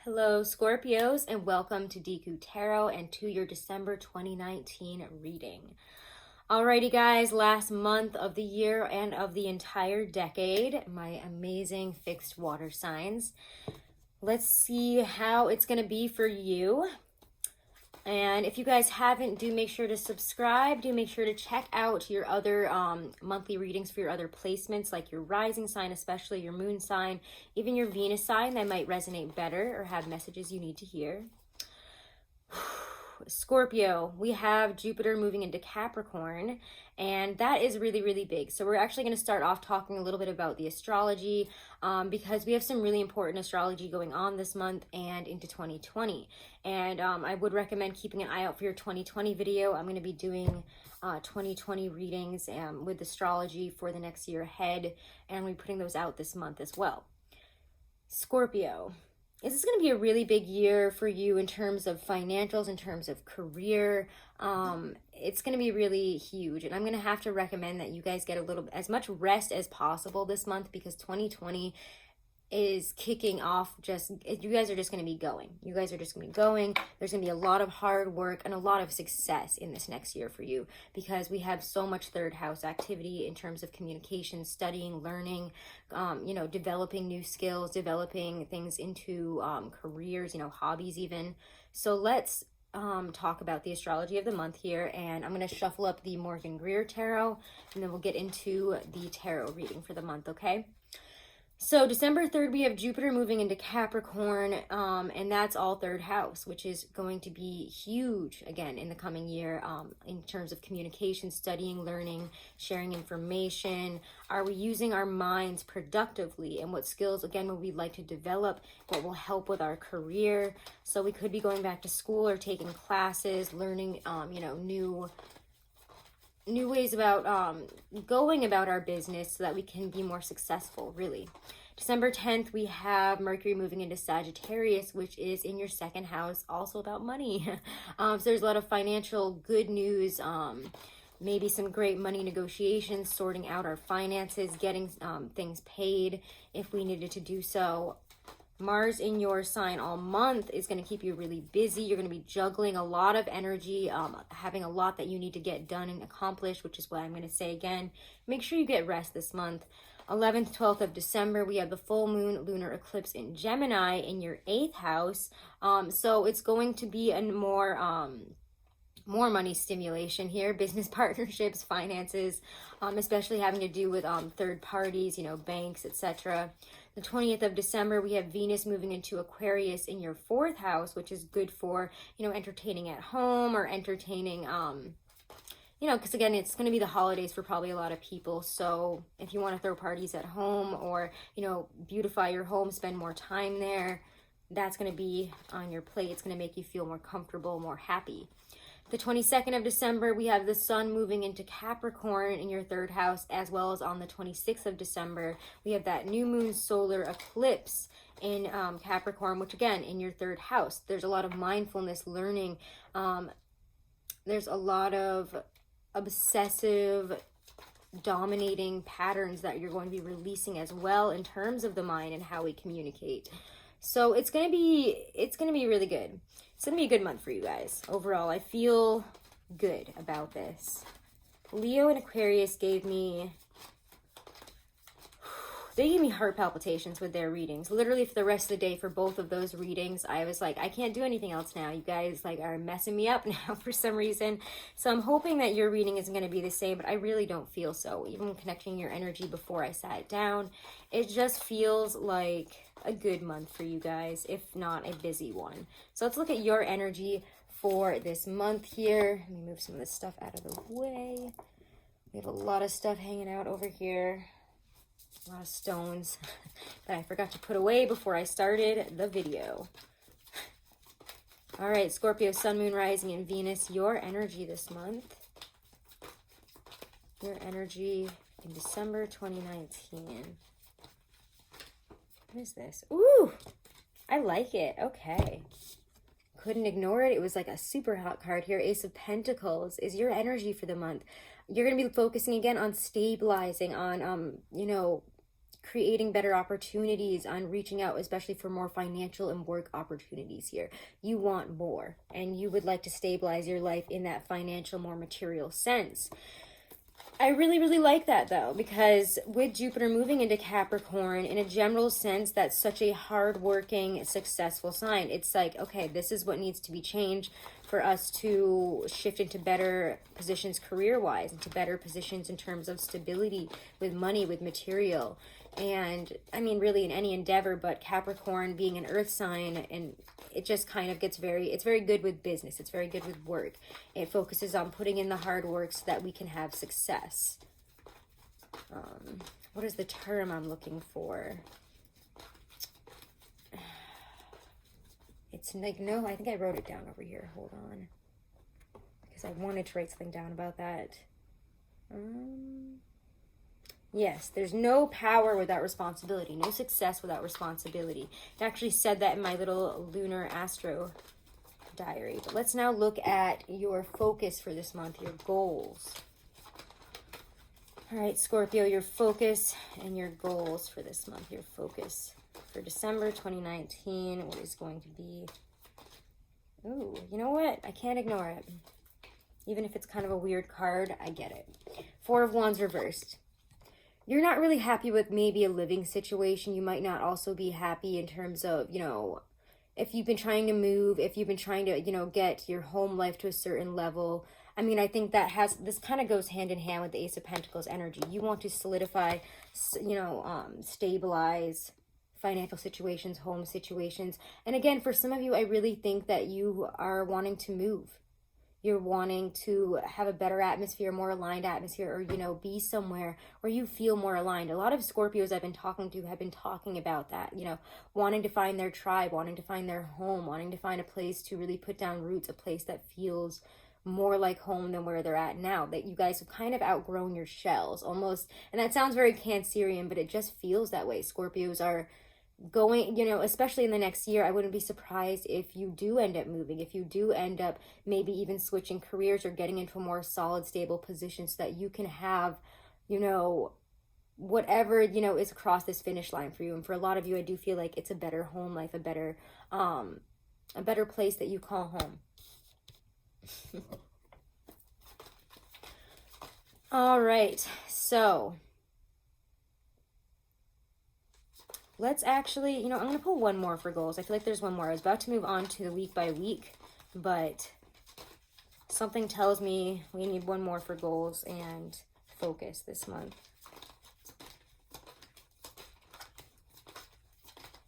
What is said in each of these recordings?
Hello, Scorpios, and welcome to Deku Tarot and to your December 2019 reading. Alrighty, guys, last month of the year and of the entire decade, my amazing fixed water signs. Let's see how it's going to be for you. And if you guys haven't, do make sure to subscribe. Do make sure to check out your other monthly readings for your other placements, like your rising sign, especially your moon sign, even your Venus sign that might resonate better or have messages you need to hear. Scorpio, we have Jupiter moving into Capricorn, and that is really, really big. So we're actually going to start off talking a little bit about the astrology because we have some really important astrology going on this month and into 2020. And I would recommend keeping an eye out for your 2020 video. I'm going to be doing 2020 readings with astrology for the next year ahead, and we'll be putting those out this month as well. Scorpio. This is going to be a really big year for you in terms of financials, in terms of career. It's going to be really huge. And I'm going to have to recommend that you guys get as much rest as possible this month because 2020 is kicking off. You guys are just going to be going. You guys are just going to be going. There's going to be a lot of hard work and a lot of success in this next year for you because we have so much third house activity in terms of communication, studying, learning, developing new skills, developing things into careers, hobbies even. So let's talk about the astrology of the month here, and I'm going to shuffle up the Morgan Greer Tarot, and then we'll get into the tarot reading for the month, okay? So December 3rd, we have Jupiter moving into Capricorn, and that's all third house, which is going to be huge, again, in the coming year in terms of communication, studying, learning, sharing information. Are we using our minds productively, and what skills, again, would we like to develop, what will help with our career? So we could be going back to school or taking classes, learning, new ways about going about our business so that we can be more successful, really. December 10th, we have Mercury moving into Sagittarius, which is in your second house, also about money. So there's a lot of financial good news, maybe some great money negotiations, sorting out our finances, getting things paid if we needed to do so. Mars in your sign all month is going to keep you really busy. You're going to be juggling a lot of energy, having a lot that you need to get done and accomplish, which is what I'm going to say again. Make sure you get rest this month. 11th, 12th of December, we have the full moon lunar eclipse in Gemini in your 8th house. So it's going to be a more money stimulation here, business partnerships, finances, especially having to do with third parties, banks, etc. The 20th of December, we have Venus moving into Aquarius in your 4th house, which is good for, entertaining at home or entertaining, because again, it's going to be the holidays for probably a lot of people. So if you want to throw parties at home or, beautify your home, spend more time there, that's going to be on your plate. It's going to make you feel more comfortable, more happy. The 22nd of December, we have the sun moving into Capricorn in your 3rd house, as well as on the 26th of December, we have that new moon solar eclipse in Capricorn, which again, in your 3rd house. There's a lot of mindfulness, learning. There's a lot of obsessive, dominating patterns that you're going to be releasing as well in terms of the mind and how we communicate. So it's going to be really good. It's going to be a good month for you guys. Overall, I feel good about this. Leo and Aquarius gave me heart palpitations with their readings. Literally for the rest of the day for both of those readings, I was like, I can't do anything else now. You guys are messing me up now for some reason. So I'm hoping that your reading isn't going to be the same, but I really don't feel so. Even connecting your energy before I sat down, it just feels like a good month for you guys, if not a busy one. So let's look at your energy for this month here. Let me move some of this stuff out of the way. We have a lot of stuff hanging out over here. A lot of stones that I forgot to put away before I started the video. All right, Scorpio, Sun, Moon, Rising, and Venus, your energy this month. Your energy in December 2019. What is this? Ooh, I like it. Okay. Couldn't ignore it. It was like a super hot card here. Ace of Pentacles is your energy for the month. You're going to be focusing again on stabilizing, on, creating better opportunities, on reaching out, especially for more financial and work opportunities here. You want more, and you would like to stabilize your life in that financial, more material sense. I really, really like that though, because with Jupiter moving into Capricorn, in a general sense, that's such a hardworking, successful sign. It's like, okay, this is what needs to be changed for us to shift into better positions career-wise, into better positions in terms of stability with money, with material. And I mean, really in any endeavor, but Capricorn being an earth sign, and it just kind of gets it's very good with business. It's very good with work. It focuses on putting in the hard work so that we can have success. What is the term I'm looking for? It's like, no, I think I wrote it down over here. Hold on. Because I wanted to write something down about that. Yes, there's no power without responsibility, no success without responsibility. It actually said that in my little lunar astro diary. But let's now look at your focus for this month, your goals. All right, Scorpio, your focus and your goals for this month, your focus for December 2019, what is going to be... Ooh, you know what? I can't ignore it. Even if it's kind of a weird card, I get it. Four of Wands reversed. You're not really happy with maybe a living situation. You might not also be happy in terms of, you know, if you've been trying to move, if you've been trying to, you know, get your home life to a certain level. I mean, I think that this kind of goes hand in hand with the Ace of Pentacles energy. You want to solidify, you know, stabilize financial situations, home situations. And again, for some of you, I really think that you are wanting to move. You're wanting to have a better atmosphere, more aligned atmosphere, or, you know, be somewhere where you feel more aligned. A lot of Scorpios I've been talking to have been talking about that, you know, wanting to find their tribe, wanting to find their home, wanting to find a place to really put down roots, a place that feels more like home than where they're at now, that you guys have kind of outgrown your shells almost. And that sounds very Cancerian, but it just feels that way. Scorpios are going, you know, especially in the next year, I wouldn't be surprised if you do end up moving, if you do end up maybe even switching careers or getting into a more solid, stable position so that you can have, you know, whatever, you know, is across this finish line for you. And for a lot of you, I do feel like it's a better home life, a better place that you call home. All right, so let's actually, you know, I'm going to pull one more for goals. I feel like there's one more. I was about to move on to the week by week, but something tells me we need one more for goals and focus this month.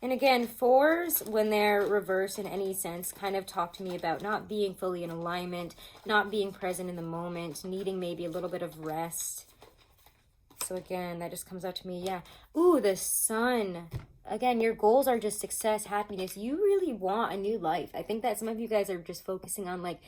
And again, fours, when they're reversed in any sense, kind of talk to me about not being fully in alignment, not being present in the moment, needing maybe a little bit of rest. So again, that just comes out to me, yeah. Ooh, the Sun. Again, your goals are just success, happiness. You really want a new life. I think that some of you guys are just focusing on like,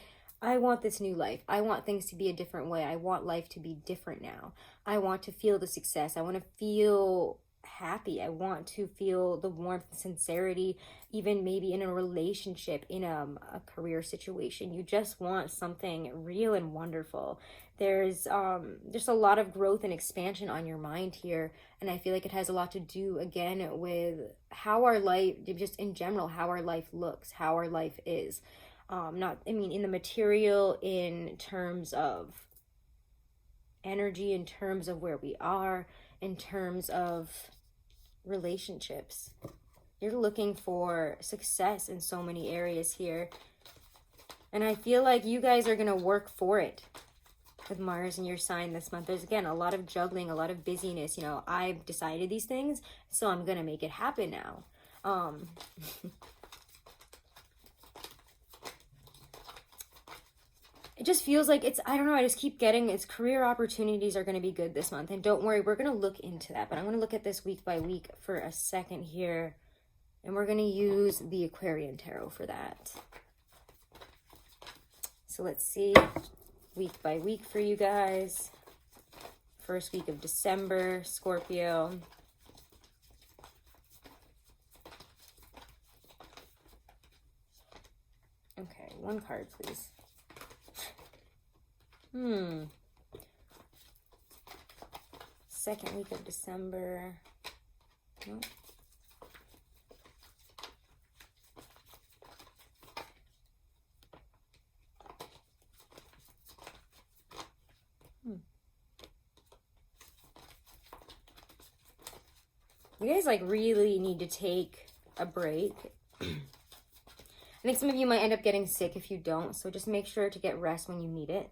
I want this new life. I want things to be a different way. I want life to be different now. I want to feel the success. I want to feel happy. I want to feel the warmth and sincerity, even maybe in a relationship, in a career situation. You just want something real and wonderful. There's just a lot of growth and expansion on your mind here, and I feel like it has a lot to do again with how our life, just in general, how our life looks, how our life is. In the material, in terms of energy, in terms of where we are, in terms of relationships. You're looking for success in so many areas here, and I feel like you guys are going to work for it with Mars in your sign this month. There's again a lot of juggling, a lot of busyness. You know, I've decided these things, so I'm going to make it happen now. It just feels like it's, I don't know, I just keep getting, it's career opportunities are going to be good this month. And don't worry, we're going to look into that. But I'm going to look at this week by week for a second here. And we're going to use the Aquarian Tarot for that. So let's see, week by week for you guys. First week of December, Scorpio. Okay, one card, please. Second week of December. No. You guys like really need to take a break. I think some of you might end up getting sick if you don't, so just make sure to get rest when you need it.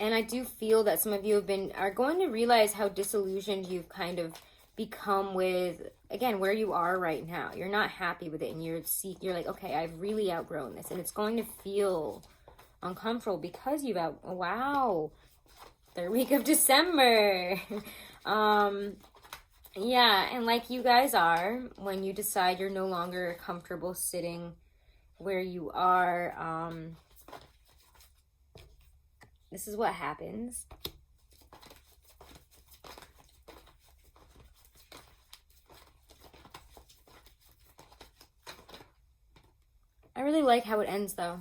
And I do feel that some of you are going to realize how disillusioned you've kind of become with, again, where you are right now. You're not happy with it, and you're like, okay, I've really outgrown this, and it's going to feel uncomfortable because wow, third week of December. Yeah, and like you guys are, when you decide you're no longer comfortable sitting where you are, this is what happens. I really like how it ends though.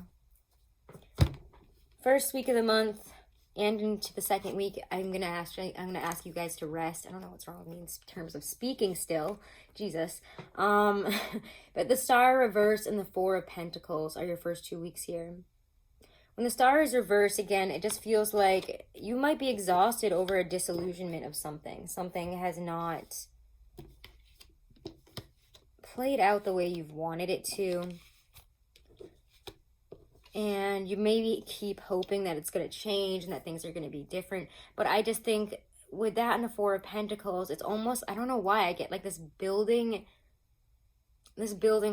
First week of the month and into the second week, I'm gonna ask you guys to rest. I don't know what's wrong with me in terms of speaking still. Jesus. But the Star reverse and the Four of Pentacles are your first 2 weeks here. When the Star is reversed, again, it just feels like you might be exhausted over a disillusionment of something. Something has not played out the way you've wanted it to. And you maybe keep hoping that it's going to change and that things are going to be different. But I just think with that and the Four of Pentacles, it's almost, I don't know why I get like this building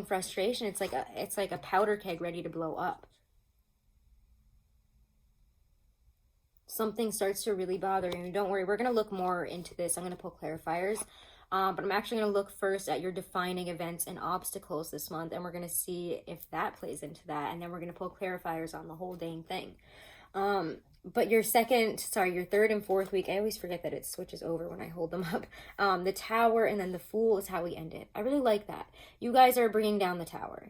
frustration. It's like a powder keg ready to blow up. Something starts to really bother you. Don't worry, we're going to look more into this. I'm going to pull clarifiers. But I'm actually going to look first at your defining events and obstacles this month, and we're going to see if that plays into that, and then we're going to pull clarifiers on the whole dang thing. But your third and fourth week, I always forget that it switches over when I hold them up. The Tower and then the Fool is how we end it. I really like that. You guys are bringing down the Tower.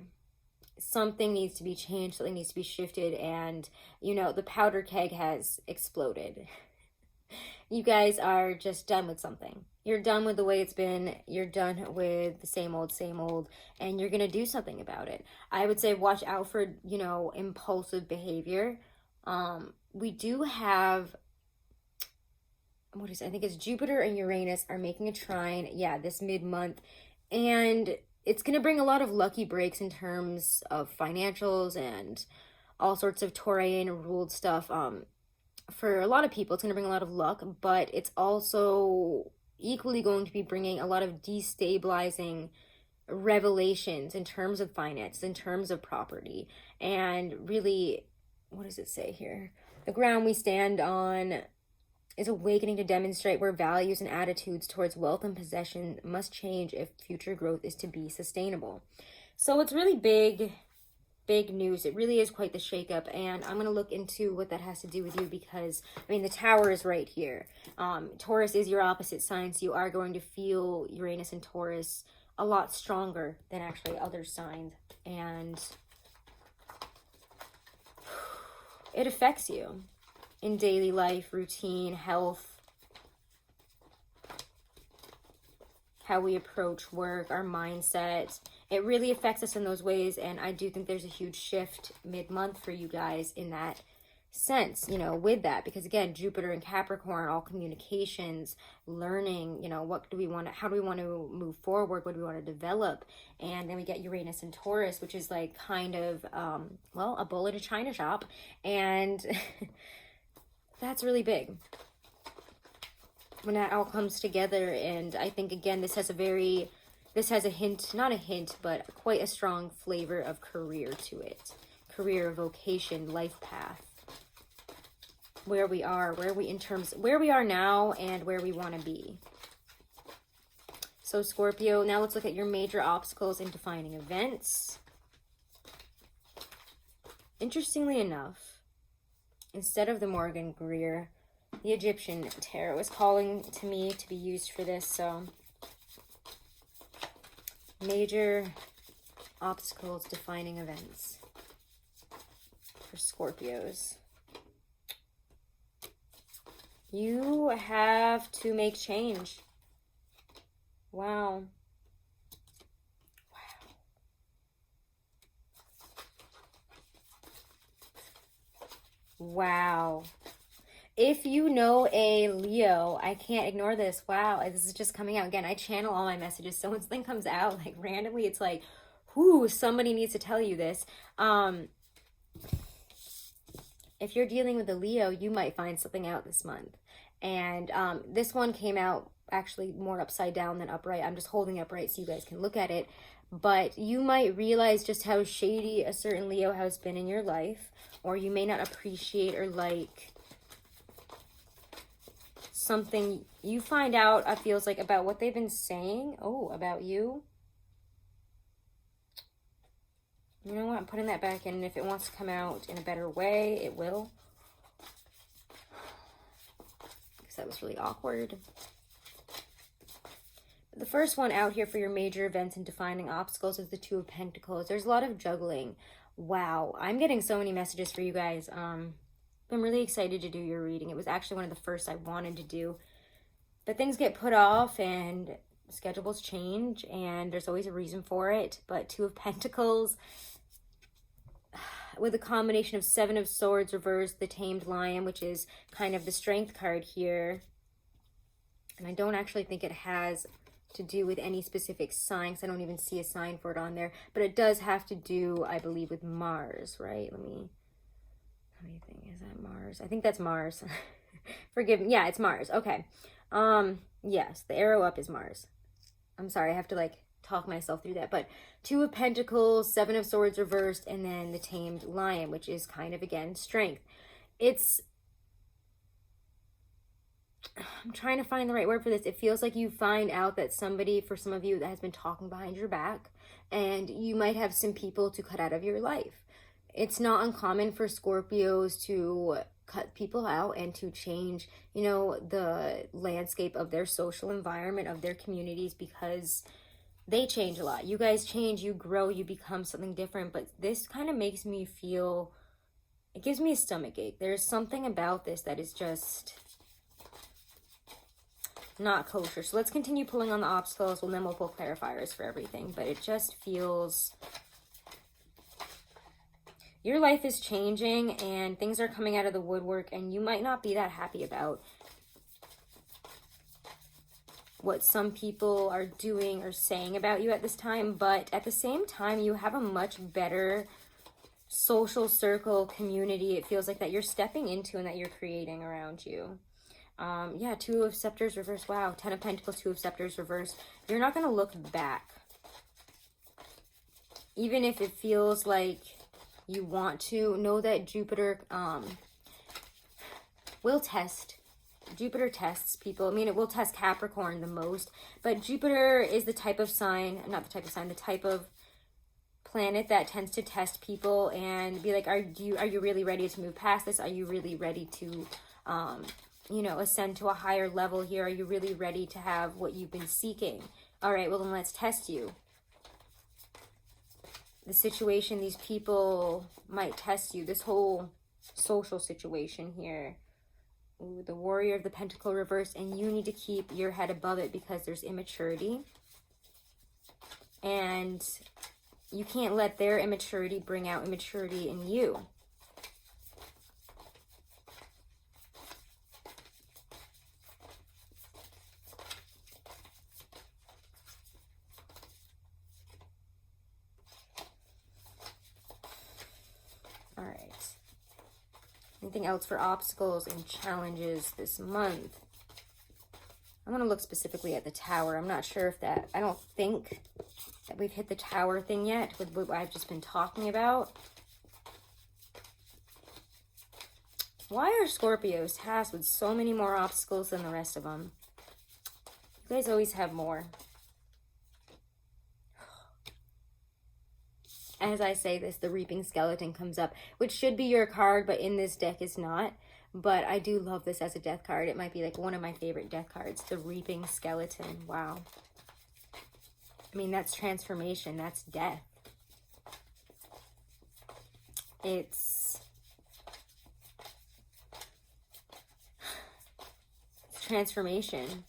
Something needs to be changed, something needs to be shifted, and, you know, the powder keg has exploded. You guys are just done with something. You're done with the way it's been. You're done with the same old, and you're going to do something about it. I would say watch out for, you know, impulsive behavior. We do have, I think it's Jupiter and Uranus are making a trine, this mid-month, and it's going to bring a lot of lucky breaks in terms of financials and all sorts of Taurian ruled stuff. For a lot of people, it's going to bring a lot of luck, but it's also equally going to be bringing a lot of destabilizing revelations in terms of finance, in terms of property, and really, what does it say here? The ground we stand on is awakening to demonstrate where values and attitudes towards wealth and possession must change if future growth is to be sustainable. So it's really big news. It really is quite the shakeup, and I'm going to look into what that has to do with you because, I mean, the Tower is right here. Taurus is your opposite sign, so you are going to feel Uranus and Taurus a lot stronger than actually other signs, and it affects you in daily life, routine, health, how we approach work, our mindset. It really affects us in those ways, and I do think there's a huge shift mid-month for you guys in that sense, you know, with that, because again, Jupiter and Capricorn, all communications, learning, you know, how do we want to move forward, what do we want to develop, and then we get Uranus and Taurus, which is like kind of, a bull in a china shop, and that's really big when that all comes together. And I think, again, this has a hint, not a hint, but quite a strong flavor of career to it. Career, vocation, life path. Where we are now and where we want to be. So Scorpio, now let's look at your major obstacles and defining events. Interestingly enough, instead of the Morgan Greer, the Egyptian tarot is calling to me to be used for this, so major obstacles, defining events for Scorpios. You have to make change. Wow. Wow. If you know a Leo, I can't ignore this. Wow, this is just coming out again. I channel all my messages, so when something comes out like randomly, it's like, whoo, somebody needs to tell you this. If you're dealing with a Leo, you might find something out this month. And this one came out actually more upside down than upright. I'm just holding upright so you guys can look at it. But you might realize just how shady a certain Leo has been in your life, or you may not appreciate or like something you find out, it feels like, about what they've been saying. Oh, about you. You know what? I'm putting that back in, and if it wants to come out in a better way, it will. Because that was really awkward. The first one out here for your major events and defining obstacles is the Two of Pentacles. There's a lot of juggling. Wow. I'm getting so many messages for you guys. I'm really excited to do your reading. It was actually one of the first I wanted to do. But things get put off and schedules change, and there's always a reason for it. But Two of Pentacles with a combination of Seven of Swords reversed, the Tamed Lion, which is kind of the strength card here. And I don't actually think it has to do with any specific sign, because I don't even see a sign for it on there. But it does have to do, I believe, with Mars, right? Let me think. Is that Mars? I think that's Mars. Forgive me. Yeah, it's Mars. Okay. Yes, the arrow up is Mars. I'm sorry, I have to like talk myself through that. But Two of Pentacles, Seven of Swords reversed, and then the Tamed Lion, which is kind of, again, strength. I'm trying to find the right word for this. It feels like you find out that somebody, for some of you, that has been talking behind your back, and you might have some people to cut out of your life. It's not uncommon for Scorpios to cut people out and to change, you know, the landscape of their social environment, of their communities, because they change a lot. You guys change, you grow, you become something different. But this kind of makes me feel, it gives me a stomach ache. There's something about this that is just not kosher. So let's continue pulling on the obstacles. Well, then we'll pull clarifiers for everything. But it just feels, your life is changing and things are coming out of the woodwork, and you might not be that happy about what some people are doing or saying about you at this time. But at the same time, you have a much better social circle, community, it feels like, that you're stepping into and that you're creating around you. Yeah, Two of Scepters reversed. Wow, Ten of Pentacles, Two of Scepters reversed. You're not going to look back. Even if it feels like you want to, know that Jupiter will test. Jupiter tests people. I mean, it will test Capricorn the most. But Jupiter is the type of sign, not the type of sign, the type of planet that tends to test people and be like, are you really ready to move past this? Are you really ready to, you know, ascend to a higher level here? Are you really ready to have what you've been seeking? All right, well, then let's test you. The situation, these people might test you. This whole social situation here. Ooh, the Warrior of the Pentacle reversed, and you need to keep your head above it because there's immaturity. And you can't let their immaturity bring out immaturity in you. All right. Anything else for obstacles and challenges this month? I'm going to look specifically at the Tower. I'm not sure if that, I don't think that we've hit the Tower thing yet with what I've just been talking about. Why are Scorpios tasked with so many more obstacles than the rest of them? You guys always have more. As I say this, the Reaping Skeleton comes up, which should be your card, but in this deck is not. But I do love this as a death card. It might be like one of my favorite death cards, the Reaping Skeleton. Wow. I mean, that's transformation. That's death. transformation.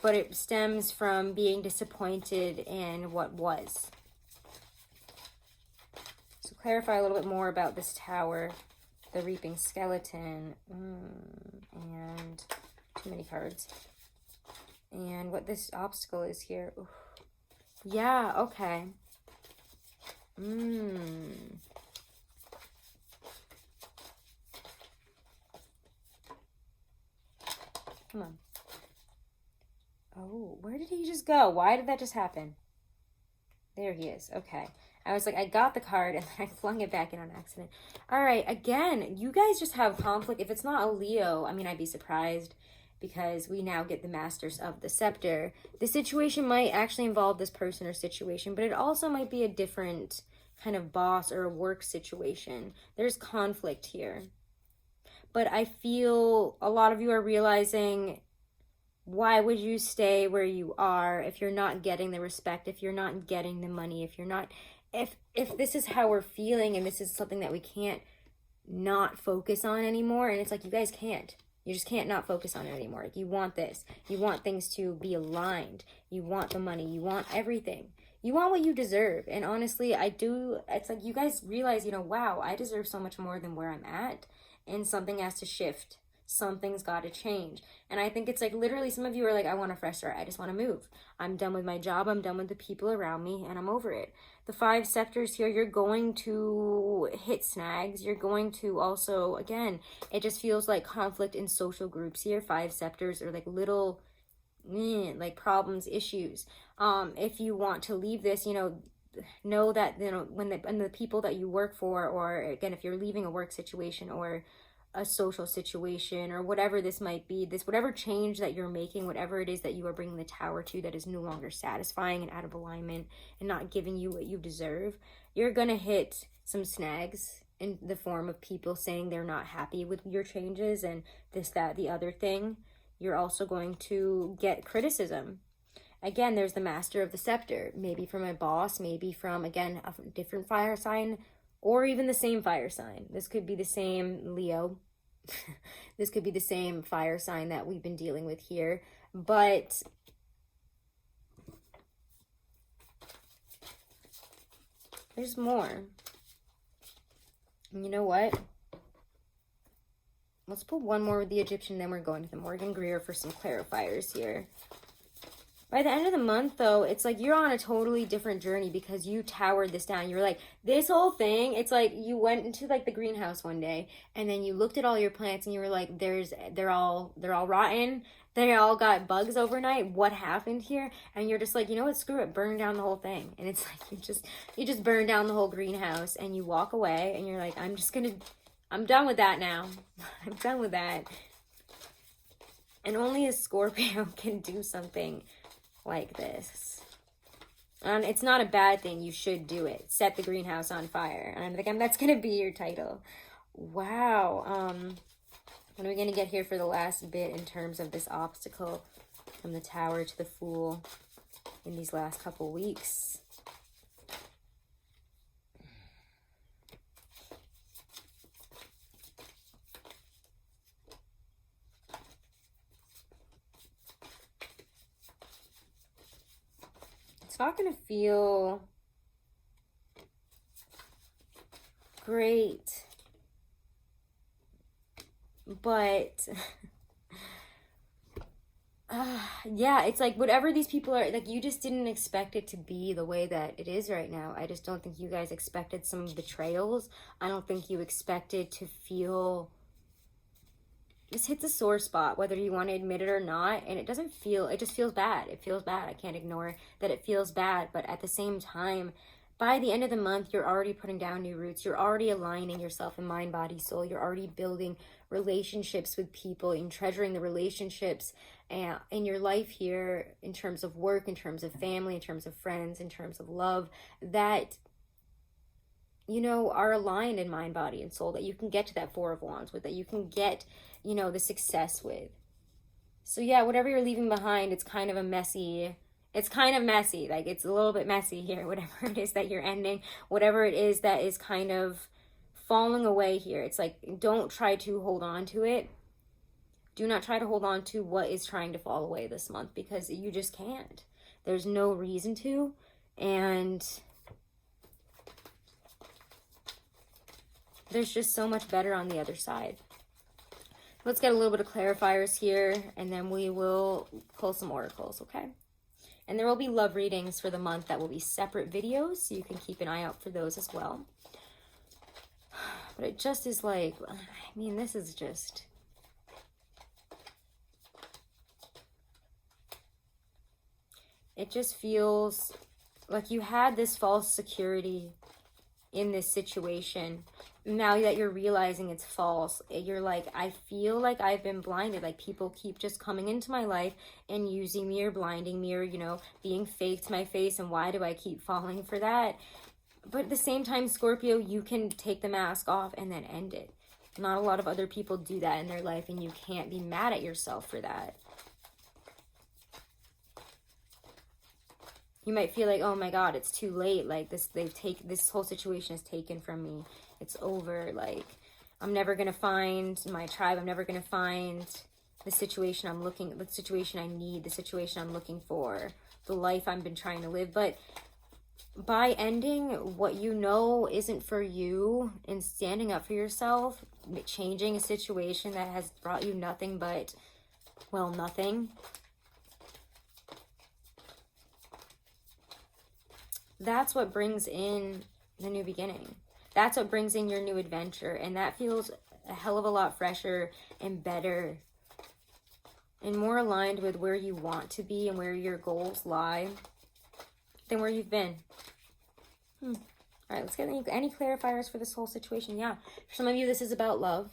But it stems from being disappointed in what was. So clarify a little bit more about this Tower, the Reaping Skeleton, and too many cards. And what this obstacle is here. Oof. Yeah, okay. Come on. Oh, where did he just go? Why did that just happen? There he is. Okay. I was like, I got the card and then I flung it back in on accident. All right. Again, you guys just have conflict. If it's not a Leo, I mean, I'd be surprised because we now get the Masters of the Scepter. The situation might actually involve this person or situation, but it also might be a different kind of boss or a work situation. There's conflict here. But I feel a lot of you are realizing, why would you stay where you are if you're not getting the respect, if you're not getting the money, if you're not, if this is how we're feeling and this is something that we can't not focus on anymore, and it's like, you guys can't. You just can't not focus on it anymore. Like, you want this. You want things to be aligned. You want the money. You want everything. You want what you deserve. And honestly, I do. It's like you guys realize, you know, wow, I deserve so much more than where I'm at. And something has to shift. Something's got to change. And I think it's like literally some of you are like, I want a fresh start. I just want to move. I'm done with my job. I'm done with the people around me and I'm over it. The 5 scepters here, you're going to hit snags. You're going to also, again, it just feels like conflict in social groups here. 5 scepters are like little, like problems, issues. If you want to leave this, you know that, you know, when the people that you work for, or again, if you're leaving a work situation or a social situation or whatever this might be, this whatever change that you're making, whatever it is that you are bringing the Tower to that is no longer satisfying and out of alignment and not giving you what you deserve, you're gonna hit some snags in the form of people saying they're not happy with your changes and this, that, the other thing. You're also going to get criticism. Again, there's the Master of the Scepter, maybe from a boss, maybe from, again, a different fire sign, or even the same fire sign. This could be the same Leo. This could be the same fire sign that we've been dealing with here. But there's more. And you know what? Let's put one more with the Egyptian, then we're going to the Morgan Greer for some clarifiers here. By the end of the month, though, it's like you're on a totally different journey because you towered this down. You're like, this whole thing, it's like you went into like the greenhouse one day and then you looked at all your plants and you were like, they're all rotten. They all got bugs overnight. What happened here? And you're just like, you know what? Screw it. Burn down the whole thing. And it's like you just burn down the whole greenhouse and you walk away and you're like, I'm done with that now. I'm done with that. And only a Scorpio can do something like this. And it's not a bad thing. You should do it. Set the greenhouse on fire. And I'm thinking that's going to be your title. Wow. What are we going to get here for the last bit in terms of this obstacle from the Tower to the Fool in these last couple weeks? It's not going to feel great, but yeah, it's like whatever these people are, like, you just didn't expect it to be the way that it is right now. I just don't think you guys expected some betrayals. I don't think you expected to feel, this hits a sore spot, whether you want to admit it or not, and it doesn't feel, it just feels bad. It feels bad. I can't ignore that it feels bad, but at the same time, by the end of the month, you're already putting down new roots. You're already aligning yourself in mind, body, soul. You're already building relationships with people and treasuring the relationships in your life here, in terms of work, in terms of family, in terms of friends, in terms of love, that, you know, are aligned in mind, body, and soul, that you can get to that 4 of Wands with, that you can get, you know, the success with. So yeah, whatever you're leaving behind, it's kind of messy, like it's a little bit messy here, whatever it is that you're ending, whatever it is that is kind of falling away here. It's like, don't try to hold on to it. Do not try to hold on to what is trying to fall away this month, because you just can't. There's no reason to. And there's just so much better on the other side. Let's get a little bit of clarifiers here, and then we will pull some oracles, okay? And there will be love readings for the month that will be separate videos, so you can keep an eye out for those as well. But it just is like, I mean, this is just... It just feels like you had this false security in this situation. Now that you're realizing it's false, you're like, I feel like I've been blinded. Like, people keep just coming into my life and using me or blinding me or, you know, being fake to my face. And why do I keep falling for that? But at the same time, Scorpio, you can take the mask off and then end it. Not a lot of other people do that in their life, and you can't be mad at yourself for that. You might feel like, oh my God, it's too late. Like, this whole situation is taken from me. It's over. Like, I'm never going to find my tribe. I'm never going to find the situation the situation I need, the situation I'm looking for, the life I've been trying to live. But by ending what you know isn't for you and standing up for yourself, changing a situation that has brought you nothing but, well, nothing, that's what brings in the new beginning. That's what brings in your new adventure. And that feels a hell of a lot fresher and better and more aligned with where you want to be and where your goals lie than where you've been. All right, let's get any clarifiers for this whole situation. Yeah, for some of you, this is about love.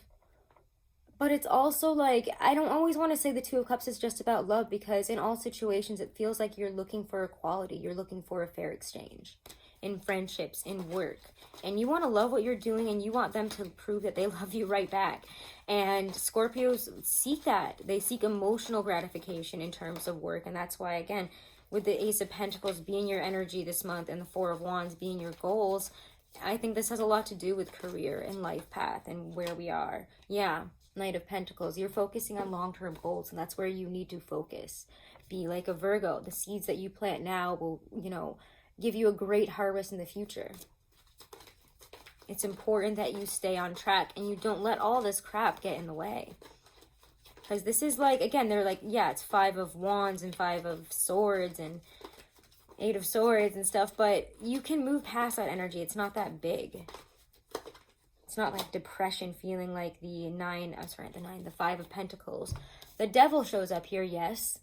But it's also like, I don't always want to say the Two of Cups is just about love, because in all situations, it feels like you're looking for equality. You're looking for a fair exchange in friendships, in work. And you want to love what you're doing, and you want them to prove that they love you right back. And Scorpios seek that. They seek emotional gratification in terms of work. And that's why, again, with the Ace of Pentacles being your energy this month and the Four of Wands being your goals, I think this has a lot to do with career and life path and where we are. Yeah. Knight of Pentacles, you're focusing on long-term goals, and that's where you need to focus. Be like a Virgo. The seeds that you plant now will, you know, give you a great harvest in the future. It's important that you stay on track and you don't let all this crap get in the way. Because this is like, again, they're like, yeah, it's 5 of Wands and 5 of Swords and 8 of Swords and stuff, but you can move past that energy. It's not that big. It's not like depression, feeling like the 5 of Pentacles. The Devil shows up here, yes.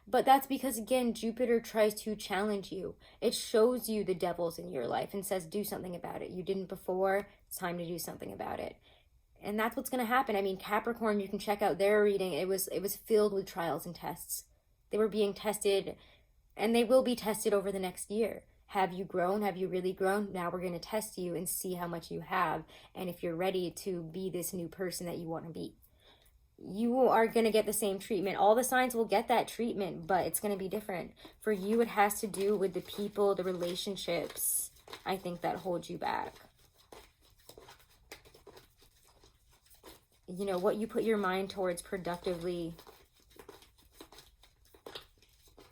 But that's because, again, Jupiter tries to challenge you. It shows you the devils in your life and says, do something about it. You didn't before. It's time to do something about it. And that's what's going to happen. I mean, Capricorn, you can check out their reading. It was filled with trials and tests. They were being tested, and they will be tested over the next year. Have you grown? Have you really grown? Now we're going to test you and see how much you have, and if you're ready to be this new person that you want to be. You are going to get the same treatment. All the signs will get that treatment, but it's going to be different. For you, it has to do with the people, the relationships, I think, that hold you back. You know, what you put your mind towards productively.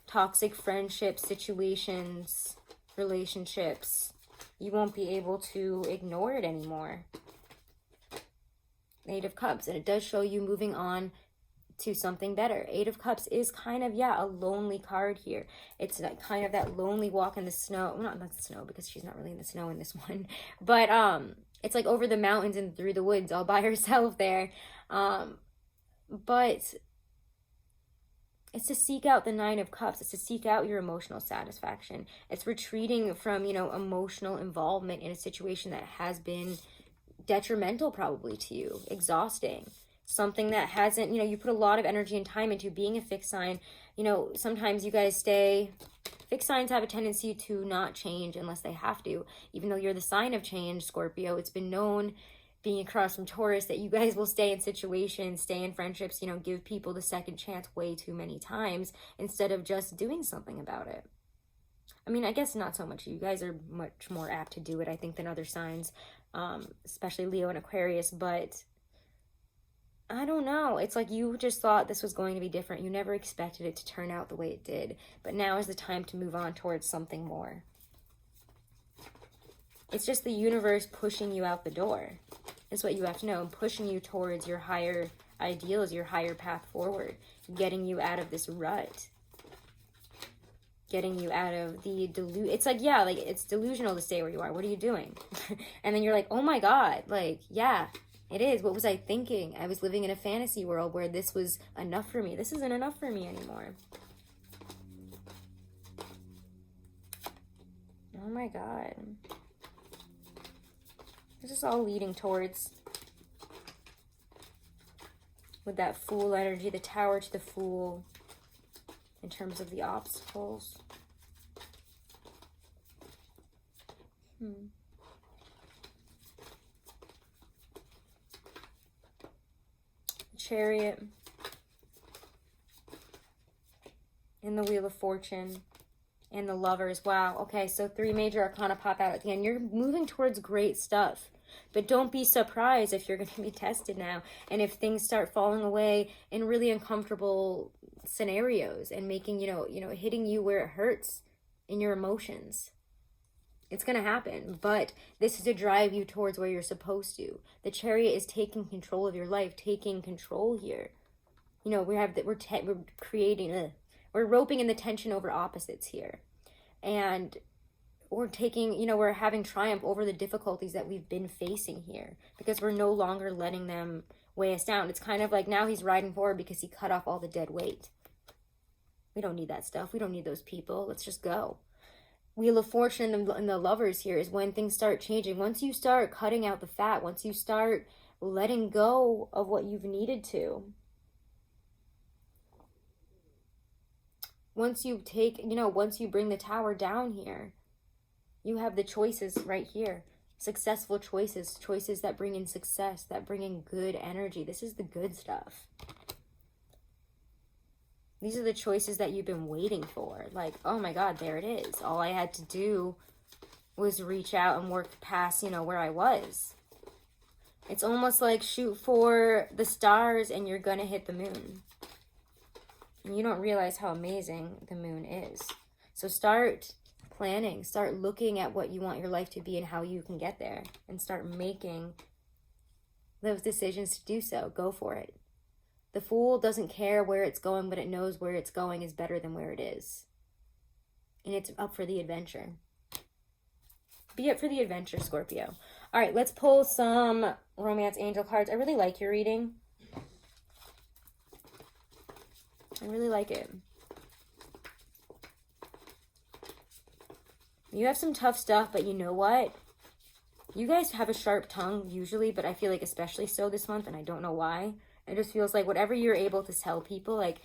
Toxic friendships, situations, relationships, you won't be able to ignore it anymore. 8 of Cups, and it does show you moving on to something better. 8 of Cups is kind of, yeah, a lonely card here. It's that kind of that lonely walk in the snow. Well, not the snow, because she's not really in the snow in this one, but it's like over the mountains and through the woods all by herself there. But it's to seek out the 9 of Cups. It's to seek out your emotional satisfaction. It's retreating from, you know, emotional involvement in a situation that has been detrimental probably to you, exhausting. Something that hasn't, you know, you put a lot of energy and time into. Being a fixed sign, you know, sometimes you guys fixed signs have a tendency to not change unless they have to. Even though you're the sign of change, Scorpio, it's been known, being across from Taurus, that you guys will stay in situations, stay in friendships, you know, give people the second chance way too many times instead of just doing something about it. I mean, I guess not so much. You guys are much more apt to do it, I think, than other signs. especially Leo and Aquarius, but I don't know. It's like you just thought this was going to be different. You never expected it to turn out the way it did. But now is the time to move on towards something more. It's just the universe pushing you out the door. Is what you have to know. Pushing you towards your higher ideals, your higher path forward. Getting you out of this rut. Getting you out of the it's like, yeah, like it's delusional to stay where you are. What are you doing? And then you're like, oh my God, like, yeah, it is. What was I thinking? I was living in a fantasy world where this was enough for me. This isn't enough for me anymore. Oh my God. This is all leading towards, with that Fool energy, the Tower to the Fool, in terms of the obstacles. Chariot. And the Wheel of Fortune. And the Lovers. Wow. Okay, so 3 major arcana pop out at the end. You're moving towards great stuff. But don't be surprised if you're going to be tested now. And if things start falling away in really uncomfortable scenarios and making, hitting you where it hurts in your emotions. It's going to happen. But this is to drive you towards where you're supposed to. The Chariot is taking control of your life, taking control here. We're creating, we're roping in the tension over opposites here. And we're taking, we're having triumph over the difficulties that we've been facing here. Because we're no longer letting them weigh us down. It's kind of like now he's riding forward because he cut off all the dead weight. We don't need that stuff. We don't need those people. Let's just go. Wheel of Fortune and the Lovers here is when things start changing. Once you start cutting out the fat, once you start letting go of what you've needed to. Once you take, once you bring the Tower down here, you have the choices right here. Successful choices. Choices that bring in success, that bring in good energy. This is the good stuff. These are the choices that you've been waiting for. Like, oh my God, there it is. All I had to do was reach out and work past, where I was. It's almost like shoot for the stars and you're gonna hit the moon. And you don't realize how amazing the moon is. So start planning. Start looking at what you want your life to be and how you can get there. And start making those decisions to do so. Go for it. The Fool doesn't care where it's going, but it knows where it's going is better than where it is. And it's up for the adventure. Be up for the adventure, Scorpio. All right, let's pull some romance angel cards. I really like your reading. I really like it. You have some tough stuff, but you know what? You guys have a sharp tongue usually, but I feel like especially so this month, and I don't know why. It just feels like whatever you're able to tell people, like,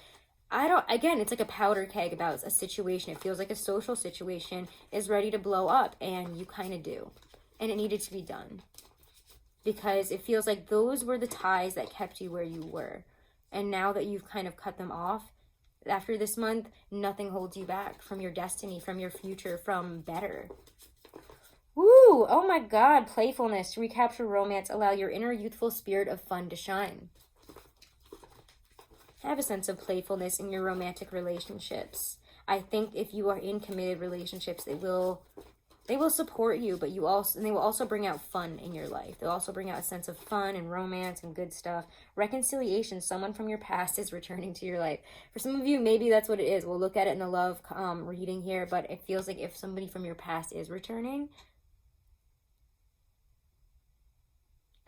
it's like a powder keg about a situation. It feels like a social situation is ready to blow up, and you kind of do. And it needed to be done. Because it feels like those were the ties that kept you where you were. And now that you've kind of cut them off, after this month, nothing holds you back from your destiny, from your future, from better. Woo! Oh my God, playfulness. Recapture romance. Allow your inner youthful spirit of fun to shine. Have a sense of playfulness in your romantic relationships. I think if you are in committed relationships, they will support you, but they will also bring out fun in your life. They'll also bring out a sense of fun and romance and good stuff. Reconciliation, someone from your past is returning to your life. For some of you, maybe that's what it is. We'll look at it in the love reading here, but it feels like if somebody from your past is returning,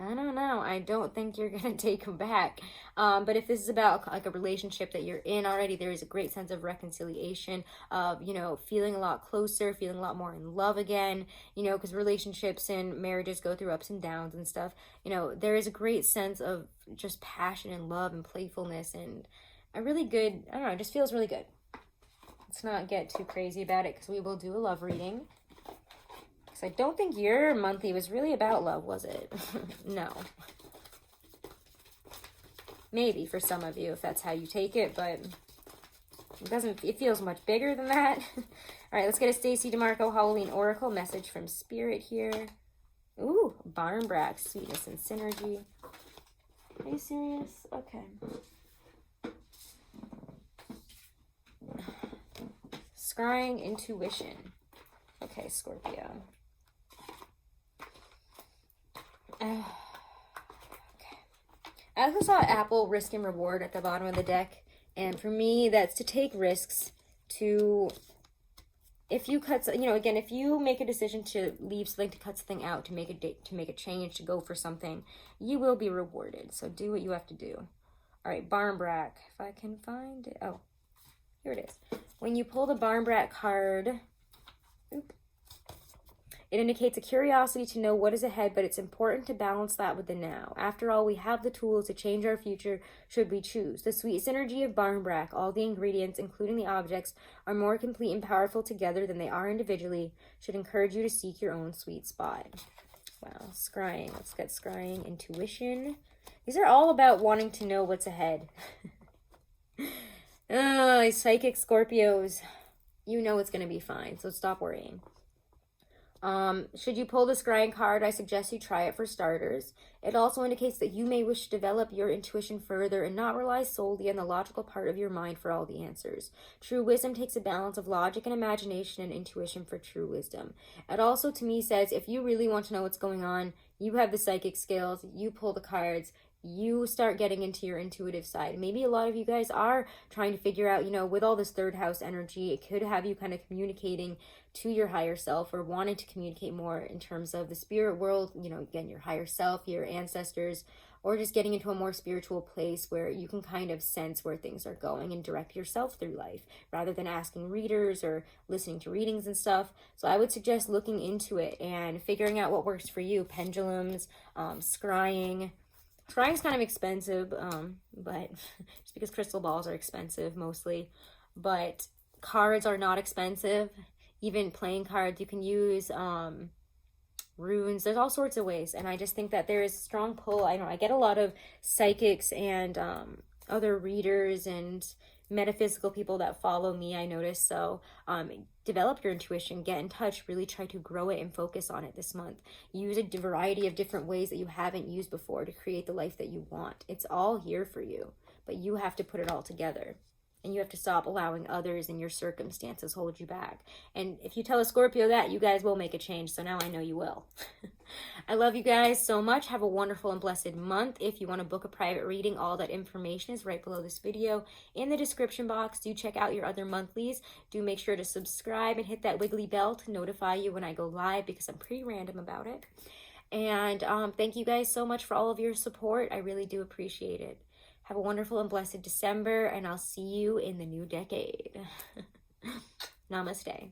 I don't know. I don't think you're going to take them back. But if this is about like a relationship that you're in already, there is a great sense of reconciliation, of, feeling a lot closer, feeling a lot more in love again, because relationships and marriages go through ups and downs and stuff. There is a great sense of just passion and love and playfulness and a really good, I don't know, it just feels really good. Let's not get too crazy about it because we will do a love reading. I don't think your monthly was really about love, was it? No. Maybe for some of you, if that's how you take it, but it feels much bigger than that. All right, let's get a Stacey DeMarco Halloween Oracle message from Spirit here. Ooh, Barnbrack, sweetness and synergy. Are you serious? Okay. Scrying, intuition. Okay, Scorpio. Okay. I also saw Apple, risk and reward at the bottom of the deck. And for me, that's to take risks, to, if you cut, you know, again, if you make a decision to leave something, to cut something out, to make a date, to make a change, to go for something, you will be rewarded. So do what you have to do. All right, Barnbrack. If I can find it. Oh, here it is. When you pull the Barnbrack card, it indicates a curiosity to know what is ahead, but it's important to balance that with the now. After all, we have the tools to change our future should we choose. The sweet synergy of Barnbrack, all the ingredients, including the objects, are more complete and powerful together than they are individually, should encourage you to seek your own sweet spot. Wow, scrying. Let's get scrying. Intuition. These are all about wanting to know what's ahead. Oh, psychic Scorpios. You know it's going to be fine, so stop worrying. Should you pull the scrying card, I suggest you try it for starters. It also indicates that you may wish to develop your intuition further and not rely solely on the logical part of your mind for all the answers. True wisdom takes a balance of logic and imagination and intuition for true wisdom. It also, to me, says if you really want to know what's going on, you have the psychic skills, you pull the cards, you start getting into your intuitive side. Maybe a lot of you guys are trying to figure out, you know, with all this third house energy, it could have you kind of communicating to your higher self or wanting to communicate more in terms of the spirit world, you know, again, your higher self, your ancestors, or just getting into a more spiritual place where you can kind of sense where things are going and direct yourself through life rather than asking readers or listening to readings and stuff. So I would suggest looking into it and figuring out what works for you. Pendulums, scrying. Scrying's kind of expensive, but just because crystal balls are expensive mostly, but cards are not expensive. Even playing cards, you can use runes. There's all sorts of ways, and I just think that there is a strong pull. I know I get a lot of psychics and other readers and metaphysical people that follow me, I notice. So develop your intuition, get in touch, really try to grow it and focus on it this month. Use a variety of different ways that you haven't used before to create the life that you want. It's all here for you, but you have to put it all together. And you have to stop allowing others and your circumstances hold you back. And if you tell a Scorpio that, you guys will make a change. So now I know you will. I love you guys so much. Have a wonderful and blessed month. If you want to book a private reading, all that information is right below this video in the description box. Do check out your other monthlies. Do make sure to subscribe and hit that wiggly bell to notify you when I go live, because I'm pretty random about it. And thank you guys so much for all of your support. I really do appreciate it. Have a wonderful and blessed December, and I'll see you in the new decade. Namaste.